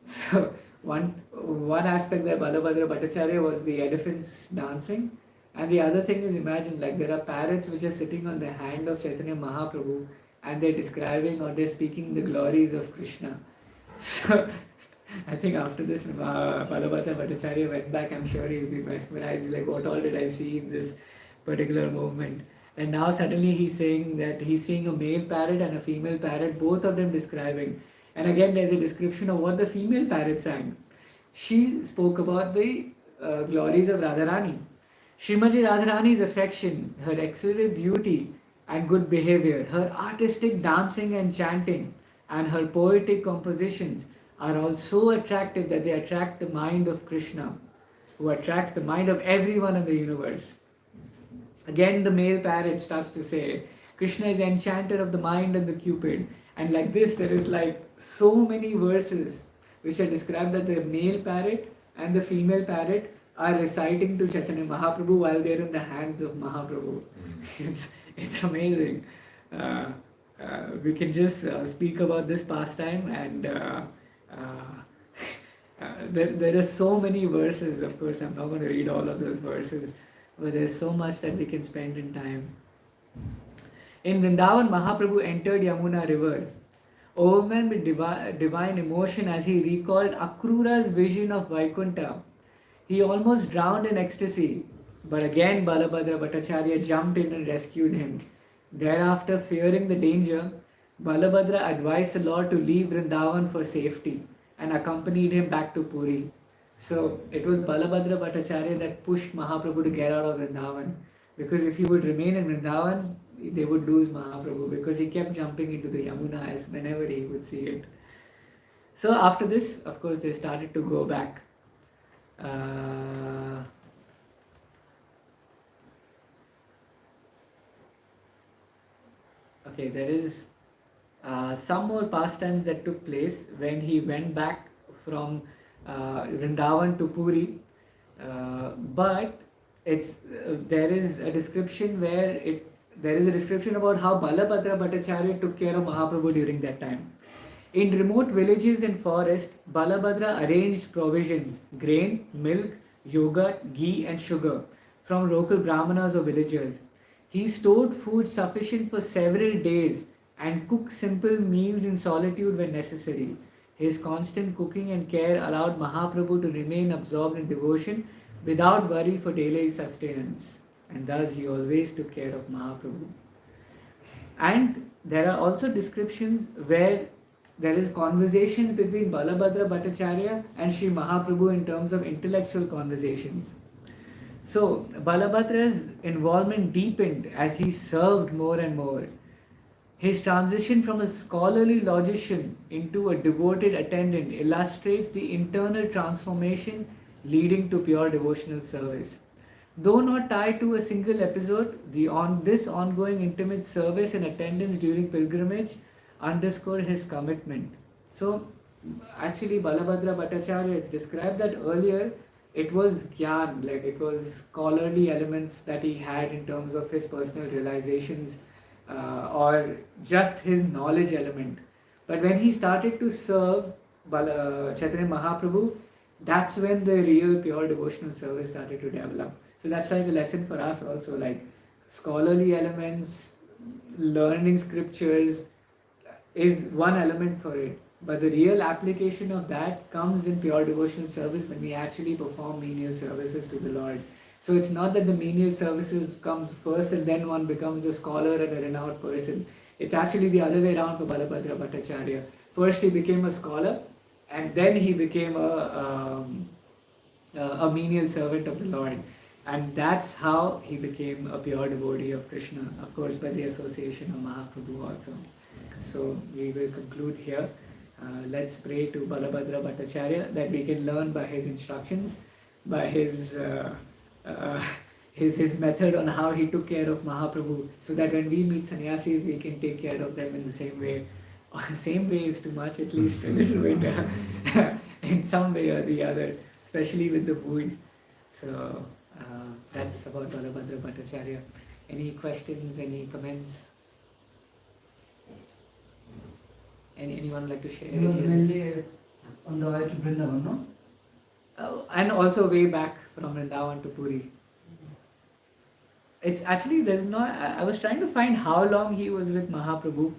So one aspect that Balabhadra Bhattacharya was the elephants dancing, and the other thing is, imagine, like there are parrots which are sitting on the hand of Chaitanya Mahaprabhu and they're describing or they're speaking the glories of Krishna. So I think after this Balabhadra Bhattacharya went back, I'm sure he'll be mesmerized, like what all did I see in this particular movement. And now suddenly he's saying that he's seeing a male parrot and a female parrot, both of them describing. And again there's a description of what the female parrot sang. She spoke about the glories of Radharani. Srimati Radharani's affection, her exquisite beauty and good behavior, her artistic dancing and chanting, and her poetic compositions are all so attractive that they attract the mind of Krishna, who attracts the mind of everyone in the universe. Again the male parrot starts to say, Krishna is the enchanter of the mind and the Cupid. And like this, there is like so many verses which are described that the male parrot and the female parrot are reciting to Chaitanya Mahaprabhu while they are in the hands of Mahaprabhu. It's amazing. We can just speak about this pastime, and there are so many verses. Of course, I'm not going to read all of those verses, but there's so much that we can spend in time. In Vrindavan, Mahaprabhu entered Yamuna river, overwhelmed with divine emotion as he recalled Akrura's vision of Vaikuntha. He almost drowned in ecstasy, but again Balabhadra Bhattacharya jumped in and rescued him. Thereafter, fearing the danger, Balabhadra advised the Lord to leave Vrindavan for safety and accompanied him back to Puri. So it was Balabhadra Bhattacharya that pushed Mahaprabhu to get out of Vrindavan, because if he would remain in Vrindavan, they would lose Mahaprabhu, because he kept jumping into the Yamuna as whenever he would see it. So after this, of course, they started to go back. Okay, there is some more pastimes that took place when he went back from Vrindavan to Puri, but there is a description where there is a description about how Balabhadra Bhattacharya took care of Mahaprabhu during that time. In remote villages and forest, Balabhadra arranged provisions, grain, milk, yogurt, ghee and sugar from local brahmanas or villagers. He stored food sufficient for several days and cooked simple meals in solitude when necessary. His constant cooking and care allowed Mahaprabhu to remain absorbed in devotion without worry for daily sustenance. And thus he always took care of Mahaprabhu. And there are also descriptions where there is conversations between Balabhadra Bhattacharya and Sri Mahaprabhu in terms of intellectual conversations. So Balabhadra's involvement deepened as he served more and more. His transition from a scholarly logician into a devoted attendant illustrates the internal transformation leading to pure devotional service. Though not tied to a single episode, this ongoing intimate service and attendance during pilgrimage underscore his commitment. So actually Balabhadra Bhattacharya, it's described that earlier it was gyan, like it was scholarly elements that he had in terms of his personal realizations or just his knowledge element. But when he started to serve Chaitanya Mahaprabhu, that's when the real pure devotional service started to develop. So that's like a lesson for us also, like scholarly elements, learning scriptures is one element for it. But the real application of that comes in pure devotional service when we actually perform menial services to the Lord. So it's not that the menial services comes first and then one becomes a scholar and a renowned person. It's actually the other way around for Balabhadra Bhattacharya. First he became a scholar and then he became a menial servant of the Lord. And that's how he became a pure devotee of Krishna, of course by the association of Mahaprabhu also. So we will conclude here. Let's pray to Balabhadra Bhattacharya that we can learn by his instructions, by his method on how he took care of Mahaprabhu, so that when we meet sannyasis we can take care of them in the same way. Same way is too much, at least a little bit in some way or the other, especially with the food. So that's about Balabhadra Bhattacharya. Any questions, any comments? Anyone like to share? It was mainly on the way to Vrindavan, no? And also way back from Vrindavan to Puri. It's actually, there's not, I was trying to find how long he was with Mahaprabhu,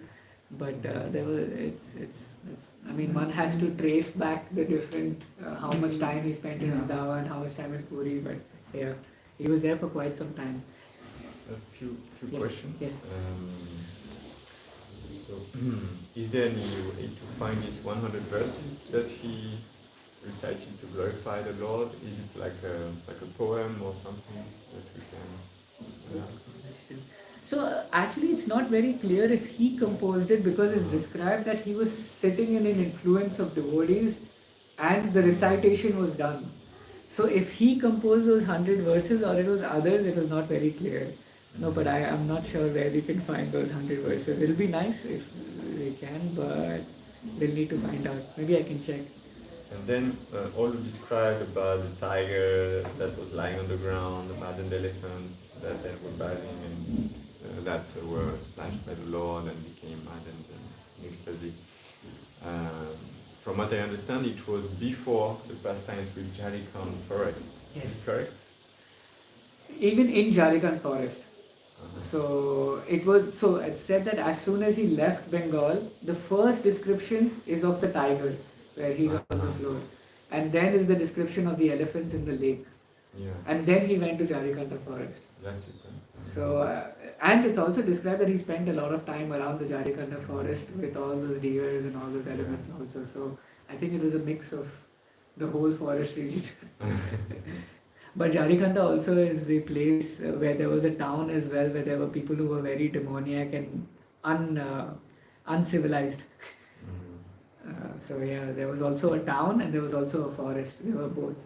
but there was, I mean, one has to trace back the different, how much time he spent in Vrindavan, how much time in Puri, but yeah, he was there for quite some time. A few Yes, questions. yes. So, is there any way to find these 100 verses that he recited to glorify the Lord? Is it like a poem or something that we can? So actually it's not very clear if he composed it, because it's described that he was sitting in an influence of devotees and the recitation was done. So if he composed those 100 verses or it was others, it was not very clear. No, but I'm not sure where we can find those 100 verses. It'll be nice if we can, but we'll need to find out. Maybe I can check. And then all you described about the tiger that was lying on the ground, the maddened elephant that they were bathing and that were splashed by the Lord and became maddened and in ecstasy. From what I understand, it was before the pastimes with Jarikhand forest. Yes. Is it correct? Even in Jarikhand forest. So it said that as soon as he left Bengal, the first description is of the tiger, where he's on the floor. And then is the description of the elephants in the lake. Yeah. And then he went to Jarikhand forest. That's it. So, and it's also described that he spent a lot of time around the Jarikhand forest with all those deers and all those elements also. So I think it was a mix of the whole forest region. But Jarikhand also is the place where there was a town as well, where there were people who were very demoniac and uncivilized. So yeah, there was also a town and there was also a forest. They were both.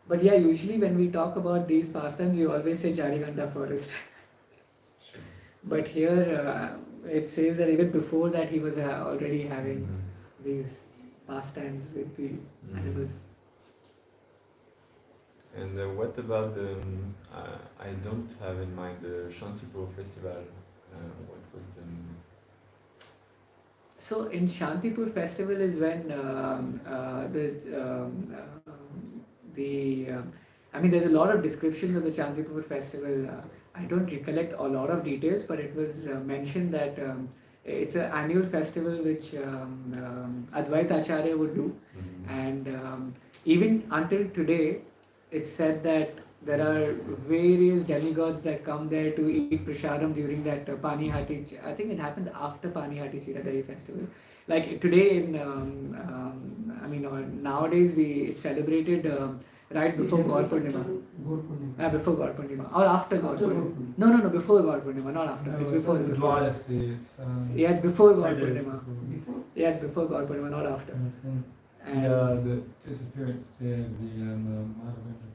But yeah, usually when we talk about these pastimes, we always say Jarikhand forest. But here it says that even before that he was already having these pastimes with the animals. And what about the? I don't have in mind the Shantipur festival. What was the? So in Shantipur festival is when I mean, there's a lot of descriptions of the Shantipur festival. I don't recollect a lot of details, but it was mentioned that it's an annual festival which Advaita Acharya would do, and even until today, it's said that there are various demigods that come there to eat prasadam during that Panihati. I think it happens after Panihati Chiradayi festival. Like today in, I mean, nowadays it's celebrated right before God Purnima. Before God Purnima or after God Purnima. No, before God Purnima, not after. It's before. Yeah, it's before God Purnima. Yeah, it's before God Purnima, not after. And the disappearance day of the Madhavendra.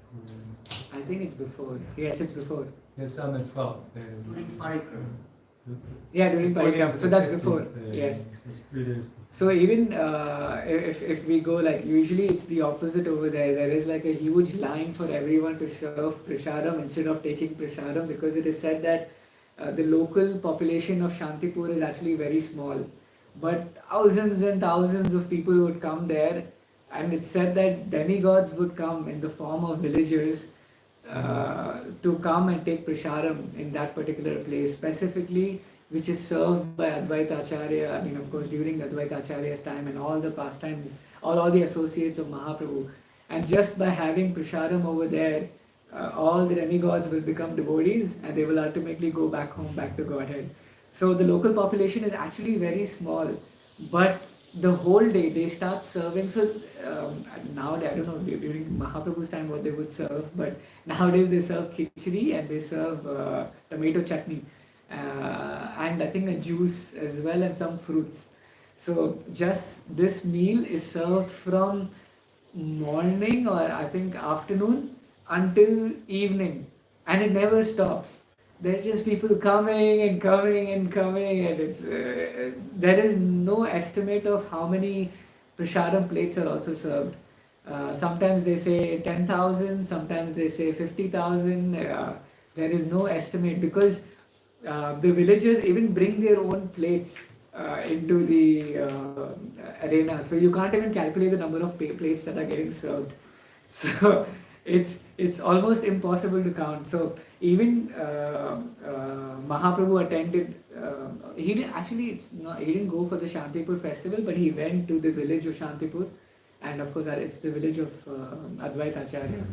I think it's before. Yes, it's before. It's on the 12th. During Parikrama. Yeah, during Parikrama. So that's before. Yes. It's 3 days. So even if we go, like, usually it's the opposite over there. There is like a huge line for everyone to serve prasadam instead of taking prasadam, because it is said that the local population of Shantipur is actually very small. But thousands and thousands of people would come there, and it's said that demigods would come in the form of villagers to come and take prasadam in that particular place, specifically which is served by Advaita Acharya. I mean, of course, during Advaita Acharya's time and all the pastimes, all the associates of Mahaprabhu. And just by having prasadam over there, all the demigods will become devotees, and they will ultimately go back home, back to Godhead. So the local population is actually very small, but the whole day they start serving. So nowadays, I don't know during Mahaprabhu's time what they would serve, but nowadays they serve khichdi and they serve tomato chutney, and I think a juice as well and some fruits. So just this meal is served from morning or I think afternoon until evening, and it never stops. There are just people coming and coming and coming, and it's there is no estimate of how many prasadam plates are also served. Sometimes they say 10,000, sometimes they say 50,000. There is no estimate, because the villagers even bring their own plates into the arena, so you can't even calculate the number of plates that are getting served. So it's almost impossible to count. So even Mahaprabhu attended. He didn't go for the Shantipur festival, but he went to the village of Shantipur, and of course it's the village of Advaita Acharya.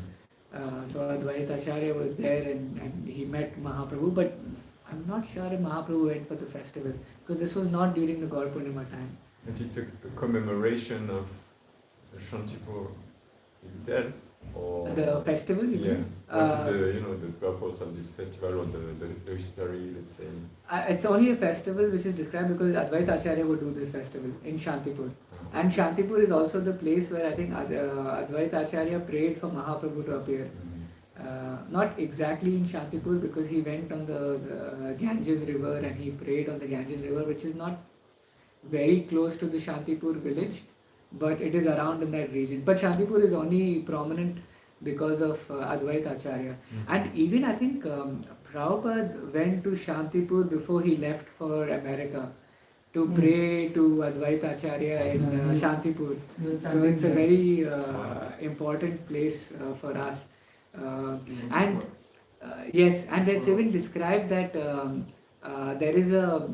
So Advaita Acharya was there, and he met Mahaprabhu, but I'm not sure if Mahaprabhu went for the festival, because this was not during the Gaur Purnima time. And it's a commemoration of Shantipur itself. Or The festival, you yeah. mean? What's the purpose of this festival, or the history, let's say? It's only a festival which is described because Advaita Acharya would do this festival in Shantipur. And Shantipur is also the place where I think Advaita Acharya prayed for Mahaprabhu to appear. Not exactly in Shantipur, because he went on the Ganges river and he prayed on the Ganges river, which is not very close to the Shantipur village, but it is around in that region. But Shantipur is only prominent because of Advaita Acharya. And even I think Prabhupada went to Shantipur before he left for America to pray to Advaita Acharya in Shantipur. So it's a very important place for us. And yes, and it's even described that there is a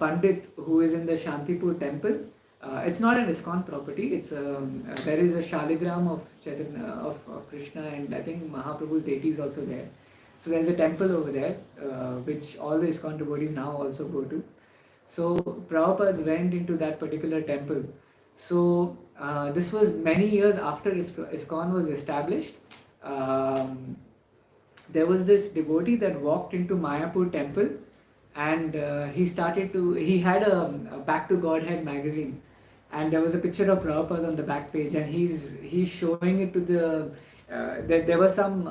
Pandit who is in the Shantipur temple. It's not an ISKCON property. It's there is a Shaligram of Chaitanya, of Krishna, and I think Mahaprabhu's deity is also there. So there's a temple over there, which all the ISKCON devotees now also go to. So Prabhupada went into that particular temple. So this was many years after ISKCON was established. There was this devotee that walked into Mayapur temple, and he had a Back to Godhead magazine, and there was a picture of Prabhupada on the back page, and he's showing it to there were some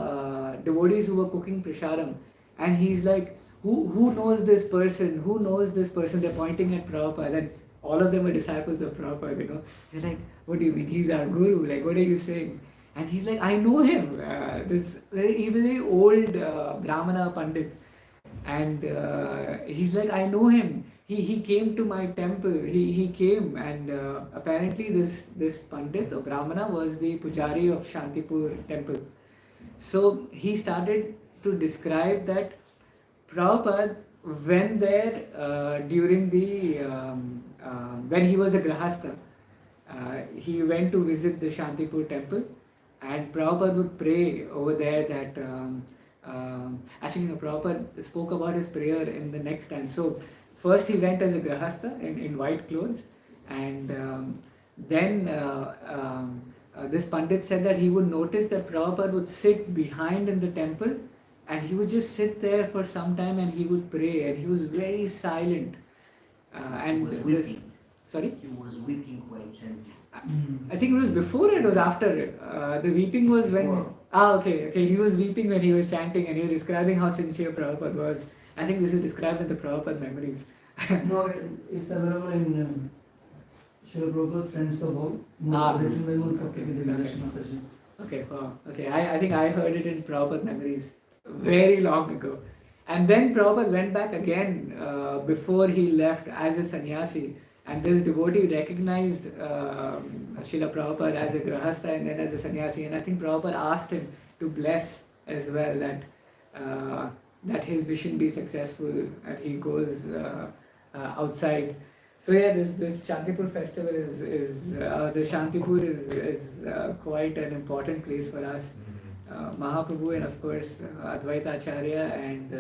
devotees who were cooking prasadam, and he's like, who knows this person? Who knows this person? They're pointing at Prabhupada, and all of them were disciples of Prabhupada, They're like, what do you mean? He's our guru. Like, what are you saying? And he's like, I know him, this very old Brahmana Pandit. And he's like, I know him. He came to my temple. He came, and apparently this Pandit or Brahmana was the Pujari of Shantipur temple. So he started to describe that Prabhupada went there during the when he was a Grahastha. He went to visit the Shantipur temple, and Prabhupada would pray over there that actually, Prabhupada spoke about his prayer in the next time. So first he went as a Grahastha in white clothes, and then this Pandit said that he would notice that Prabhupada would sit behind in the temple, and he would just sit there for some time and he would pray, and he was very silent. And was this, weeping. sorry? He was weeping while chanting. I think it was before or it was after it. The weeping was when... Before. Okay. He was weeping when he was chanting, and he was describing how sincere Prabhupada was. I think this is described in the Prabhupada memories. No, it's available in Srila Prabhupada Friends of All. Written by Murli. Okay, wow. Okay, I think I heard it in Prabhupada memories very long ago. And then Prabhupada went back again before he left as a sannyasi. And this devotee recognized Srila Prabhupada as a grahastha and then as a sannyasi. And I think Prabhupada asked him to bless as well that his mission be successful and he goes outside. So yeah, this Shantipur festival is the Shantipur is quite an important place for us. Mahaprabhu and of course Advaita Acharya and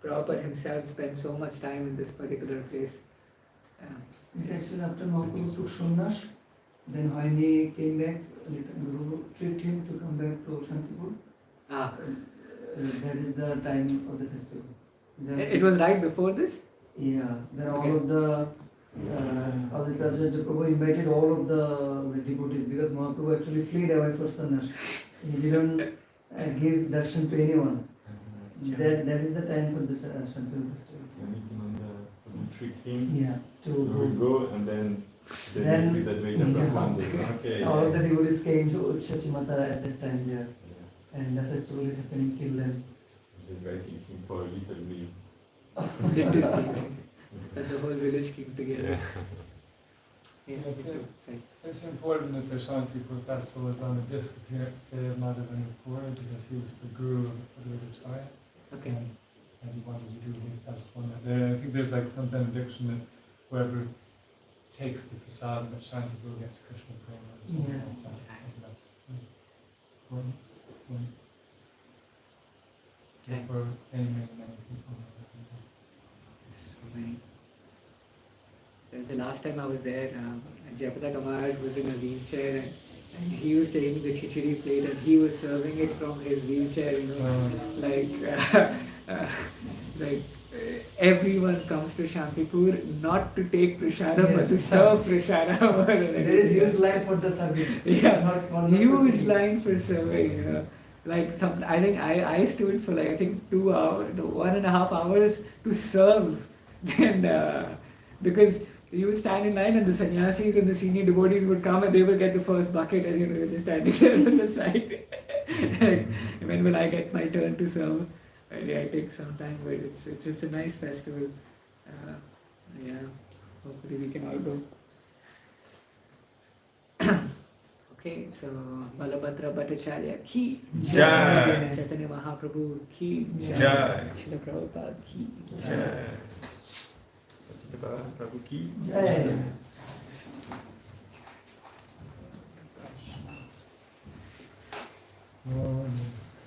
Prabhupada himself spent so much time in this particular place. It's actually after Mahaprabhu took Shonnash, then when he came back, Guru tricked him to come back to Shantipur. That is the time of the festival. It was right before this? Yeah, then all of the Advaita Prabhu invited all of the devotees because Mahaprabhu actually fled away for sannyas. He didn't give darshan to anyone. That is the time for the Shantipur festival. Trick him. Yeah, to go and then increase Advaita. Okay. All the devotees came to Shachimata at that time there. Yeah. And the festival is happening till then. Inviting him for a little meal. And the whole village came together. It's important that the Shantipur festival is on the disappearance day of Madhavendra because he was the guru of the Acharya. Okay. And he wanted to do the festival on that day. And I think there's like some benediction that whoever takes the prasad at Shantipur gets Krishna prema or something like that. So that's important. For many people. So many. The last time I was there, Jayapata Kamaraj was in a wheelchair and he was taking the khichdi plate and he was serving it from his wheelchair, like everyone comes to Shantipur not to take prasada but to serve prasada. There is huge line for the service. Yeah, huge line for serving. Like I think I stood for like 2 hours, 1.5 hours to serve. Then because you would stand in line and the sannyasis and the senior devotees would come and they would get the first bucket and you're just standing there on the side. Like, when will I get my turn to serve? I take some time, but it's a nice festival. Yeah, hopefully we can all go. Okay, so Balabhadra Bhattacharya ki Jai, Chaitanya Mahaprabhu ki Jai, Srila Prabhupada ki Jai, Prabhu ki Jai. Oh.